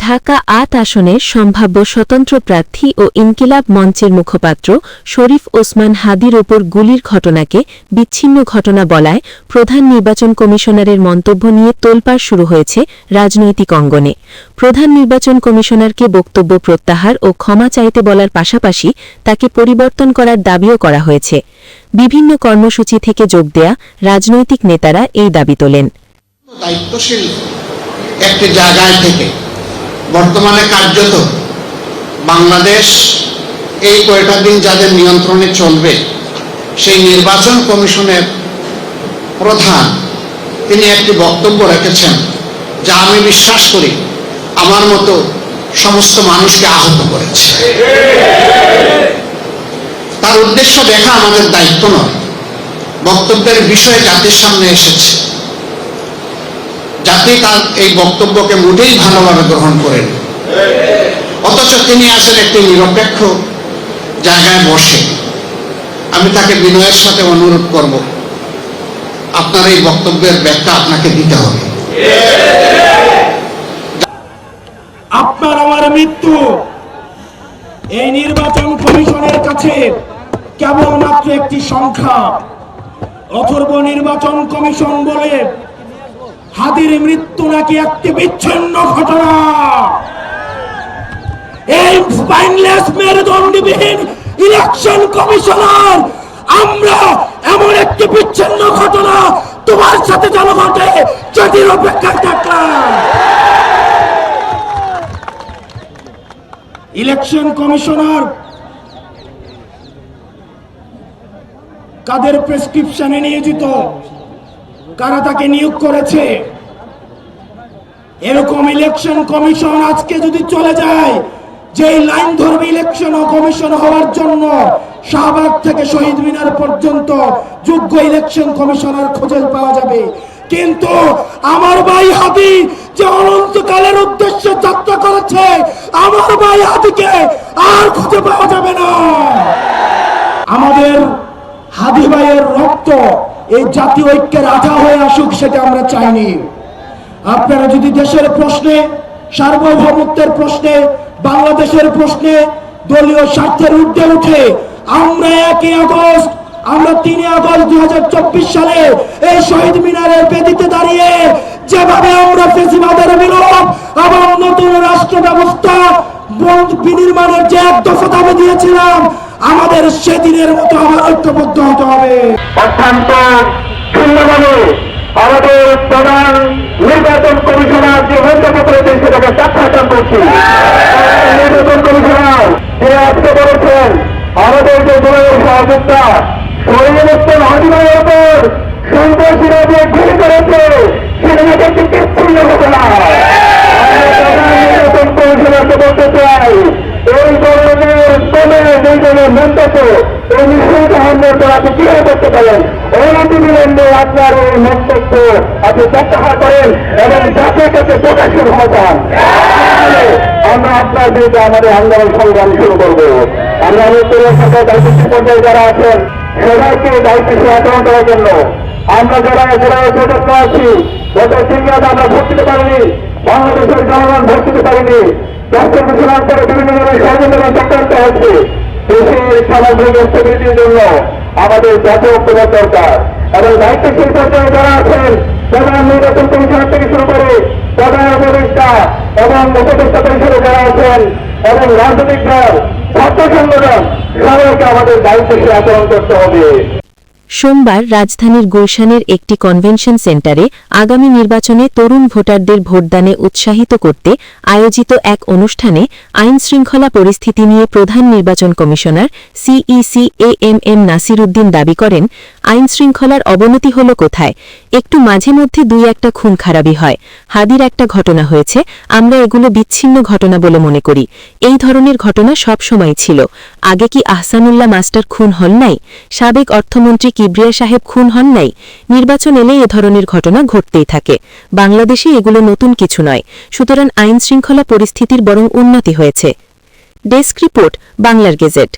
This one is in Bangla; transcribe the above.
ঢাকা ৮ আসনের সম্ভাব্য স্বতন্ত্র প্রার্থী ও ইনকিলাব মঞ্চের মুখপাত্র শরীফ ওসমান হাদির ওপর গুলির ঘটনাকে বিচ্ছিন্ন ঘটনা বলায় প্রধান নির্বাচন কমিশনারের মন্তব্য নিয়ে তোলপাড় শুরু হয়েছে রাজনৈতিক অঙ্গনে। প্রধান নির্বাচন কমিশনারকে বক্তব্য প্রত্যাহার ও ক্ষমা চাইতে বলার পাশাপাশি তাকে পরিবর্তন করার দাবিও করা হয়েছে। বিভিন্ন কর্মসূচি থেকে যোগ দেয়া রাজনৈতিক নেতারা এই দাবি তোলেন। দায়িত্বশীল একটি জায়গায় থেকে বর্তমানে কার্যত বাংলাদেশ এই কয়টা দিন যাদের নিয়ন্ত্রণে চলবে সেই নির্বাচন কমিশনের প্রধান তিনি একটি বক্তব্য রেখেছেন যা আমি বিশ্বাস করি আমার মতো সমস্ত মানুষকে আহত করেছে। তার উদ্দেশ্য দেখা আমাদের দায়িত্ব নয়, বক্তব্যের বিষয় জাতির সামনে এসেছে, জাতি তার এই বক্তব্যকে মোটেই ভালোভাবে গ্রহণ করেন, অথচ তিনি আছেন একটি নিরপেক্ষ জায়গায় বসে। আমি তাকে বিনয়ের সাথে অনুরোধ করব, আপনার এই বক্তব্যের ব্যাখ্যা আপনাকে দিতে হবে। আপনার আমার মৃত্যু এই নির্বাচন কমিশনের কাছে কেবলমাত্র একটি সংখ্যা। অথর্ব নির্বাচন কমিশন বলে হাদির মৃত্যু নাকি একটি বিচ্ছিন্ন ঘটনা। এই স্পাইনলেস মেরুদণ্ডবিহীন ইলেকশন কমিশনার আমরা এমন একটি বিচ্ছিন্ন ঘটনা তোমার সাথে যেন ঘটে সেটির অপেক্ষায় থাকলাম। ইলেকশন কমিশনার কাদের প্রেসক্রিপশনে নিয়োজিত, কারা তাকে নিয়োগ করেছে? এরকম ইলেকশন কমিশন আজকে যদি চলে যায়, যে লাইন ধরবে ইলেকশন কমিশন হওয়ার জন্য শাহবাগ থেকে শহীদ মিনার পর্যন্ত যোগ্য ইলেকশন কমিশনার খুঁজে পাওয়া যাবে, কিন্তু আমার ভাই হাদি যে অনন্তকালের উদ্দেশ্যে যাত্রা করেছে, আমার ভাই হাদিকে আর খুঁজে পাওয়া যাবে না। আমাদের হাদি ভাইয়ের রক্ত এই জাতীয় ঐক্যের আঠা হয়ে আসুক, সেটা আমরা চাইনি। আপনারা যদি দেশের প্রশ্নে, সার্বভৌমত্বের প্রশ্নে, বাংলাদেশের প্রশ্নে দলীয় স্বার্থের ঊর্ধ্বে উঠে আমরা 1 আগস্ট, আমরা 3 আগস্ট 2024 সালে এই শহীদ মিনারের বেদিতে দাঁড়িয়ে যেভাবে আমরা ফ্যাসিবাদের বিলোপ এবং নতুন রাষ্ট্র ব্যবস্থা বিনির্মাণের যে এক দফা দাবি দিয়েছিলাম, আমাদের সেদিনের মতো আবার ঐক্যবদ্ধ হতে হবে। অত্যন্ত শূন্যভাবে আমাদের প্রধান নির্বাচন কমিশনার যে মন্তব্য করেছেন সেটাকে প্রত্যাখ্যান করছি। নির্বাচন কমিশনার যে আজকে বলেছেন আমাদের যে দলের সহযোগিতা শহীদ ওসমান হাদি ভাইয়ের উপর সন্ত্রাসীরা যে গুলি করেছে সেটা নাকি একটি বিচ্ছিন্ন ঘটনা। নির্বাচন কমিশনারকে বলতে চাই, এই ধরনের দুইজনের মন্তব্য এই নিশ্চিত হামলার দ্বারা আপনি কিভাবে করতে পারেন? অনতিবিলম্বে আপনার এই মন্তব্য আপনি প্রত্যাহার করেন এবং জাতির কাছে প্রকাশের হতান। আমরা আপনার বিরুদ্ধে আমাদের আন্দোলন সংগ্রাম শুরু করবো। আমরা উত্তরের সাথে দায়িত্বশীল পর্যায়ে যারা আছেন সবাইকে দায়িত্বশীল আচরণ করার জন্য আমরা যারা সচেতন আছি, গত 3 রাত আমরা ভোট দিতে পারিনি, বাংলাদেশের জনগণ ভোট দিতে পারিনি, রাষ্ট্র ঘোষণার পরে বিভিন্ন ধরনের ষড়যন্ত্র চক্রান্ত হচ্ছে। দেশের সামাজিক স্থিতির জন্য আমাদের জাতীয় ঐক্য দরকার এবং দায়িত্বশীল পর্যায়ে যারা আছেন, প্রধান নির্বাচন কমিশনার থেকে শুরু করে প্রধান উপদেষ্টা এবং উপদেষ্টা পরিষদে যারা আছেন এবং রাজনৈতিক দল, ছাত্র সংগঠন, সবাইকে আমাদের দায়িত্বশীল আচরণ করতে হবে। সোমবার রাজধানীর গুলশানের একটি কনভেনশন সেন্টারে আগামী নির্বাচনে তরুণ ভোটারদের ভোটদানে উৎসাহিত করতে আয়োজিত এক অনুষ্ঠানে আইনশৃঙ্খলা পরিস্থিতি নিয়ে প্রধান নির্বাচন commissioner CEC AMM Nasir Uddin দাবি করেন, আইনশৃঙ্খলার অবনতি হল কোথায়? একটু মাঝে মধ্যে 2-1টা খুন খারাপি হয়। হাদির একটা ঘটনা হয়েছে, আমরা এগুলো বিচ্ছিন্ন ঘটনা বলে মনে করি। এই ধরনের ঘটনা সব সময় ছিল। আগে কি আহসানুল্লাহ মাস্টার খুন হন নাই? সাবেক অর্থমন্ত্রী কিবরিয়া সাহেব খুন হন নাই? নির্বাচন এলে এ ধরনের ঘটনা ঘটতেই থাকে। বাংলাদেশে এগুলো নতুন কিছু নয়। সুতরাং আইনশৃঙ্খলা পরিস্থিতির বরং উন্নতি হয়েছে। ডেস্ক রিপোর্ট, বাংলার গেজেট।